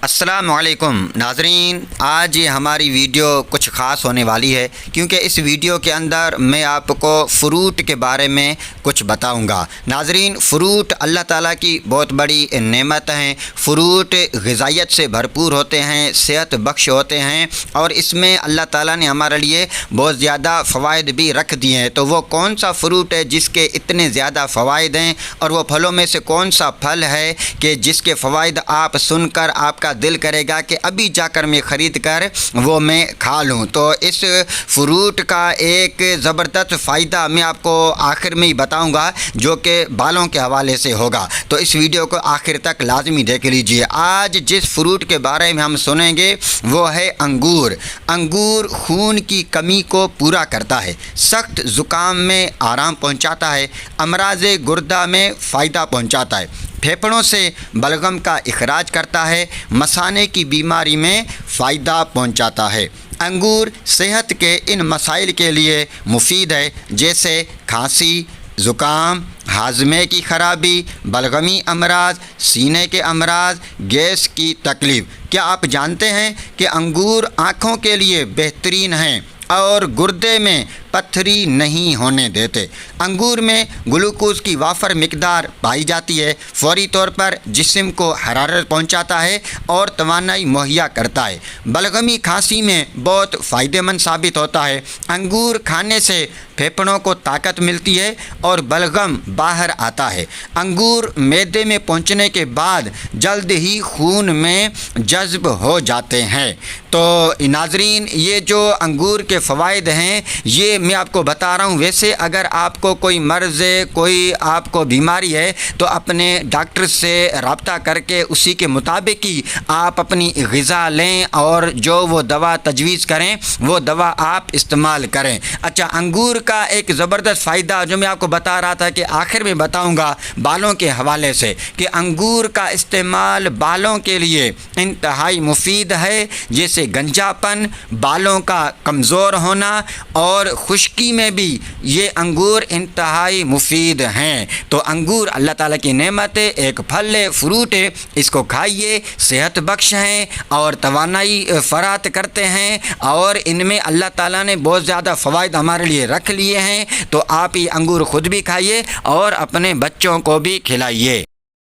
السلام علیکم ناظرین، آج یہ ہماری ویڈیو کچھ خاص ہونے والی ہے کیونکہ اس ویڈیو کے اندر میں آپ کو فروٹ کے بارے میں کچھ بتاؤں گا۔ ناظرین، فروٹ اللہ تعالیٰ کی بہت بڑی نعمت ہیں۔ فروٹ غذائیت سے بھرپور ہوتے ہیں، صحت بخش ہوتے ہیں، اور اس میں اللہ تعالیٰ نے ہمارے لیے بہت زیادہ فوائد بھی رکھ دیے ہیں۔ تو وہ کون سا فروٹ ہے جس کے اتنے زیادہ فوائد ہیں، اور وہ پھلوں میں سے کون سا پھل ہے کہ جس کے فوائد آپ سن کر آپ کا دل کرے گا کہ ابھی جا کر میں خرید کر وہ میں کھا لوں۔ تو اس فروٹ کا ایک زبردست فائدہ میں آپ کو آخر میں ہی بتاؤں گا جو کہ بالوں کے حوالے سے ہوگا، تو اس ویڈیو کو آخر تک لازمی دیکھ لیجئے۔ آج جس فروٹ کے بارے میں ہم سنیں گے وہ ہے انگور۔ انگور خون کی کمی کو پورا کرتا ہے، سخت زکام میں آرام پہنچاتا ہے، امراض گردہ میں فائدہ پہنچاتا ہے، پھیپھڑوں سے بلغم کا اخراج کرتا ہے، مثانے کی بیماری میں فائدہ پہنچاتا ہے۔ انگور صحت کے ان مسائل کے لیے مفید ہے جیسے کھانسی، زکام، ہاضمے کی خرابی، بلغمی امراض، سینے کے امراض، گیس کی تکلیف۔ کیا آپ جانتے ہیں کہ انگور آنکھوں کے لیے بہترین ہیں اور گردے میں پتھری نہیں ہونے دیتے؟ انگور میں گلوکوز کی وافر مقدار پائی جاتی ہے، فوری طور پر جسم کو حرارت پہنچاتا ہے اور توانائی مہیا کرتا ہے، بلغمی کھانسی میں بہت فائدہ مند ثابت ہوتا ہے۔ انگور کھانے سے پھیپھڑوں کو طاقت ملتی ہے اور بلغم باہر آتا ہے۔ انگور معدے میں پہنچنے کے بعد جلد ہی خون میں جذب ہو جاتے ہیں۔ تو ناظرین، یہ جو انگور کے فوائد ہیں یہ میں آپ کو بتا رہا ہوں۔ ویسے اگر آپ کو کوئی مرض ہے، کوئی آپ کو بیماری ہے، تو اپنے ڈاکٹر سے رابطہ کر کے اسی کے مطابق ہی آپ اپنی غذا لیں اور جو وہ دوا تجویز کریں وہ دوا آپ استعمال کریں۔ اچھا، انگور کا ایک زبردست فائدہ جو میں آپ کو بتا رہا تھا کہ آخر میں بتاؤں گا بالوں کے حوالے سے، کہ انگور کا استعمال بالوں کے لیے انتہائی مفید ہے، جیسے گنجاپن، بالوں کا کمزور ہونا اور خشکی میں بھی یہ انگور انتہائی مفید ہیں۔ تو انگور اللہ تعالیٰ کی نعمت ہے، ایک پھل ہے، فروٹ ہے، اس کو کھائیے، صحت بخش ہیں اور توانائی فراہم کرتے ہیں، اور ان میں اللہ تعالیٰ نے بہت زیادہ فوائد ہمارے لیے رکھ لیے ہیں۔ تو آپ یہ انگور خود بھی کھائیے اور اپنے بچوں کو بھی کھلائیے۔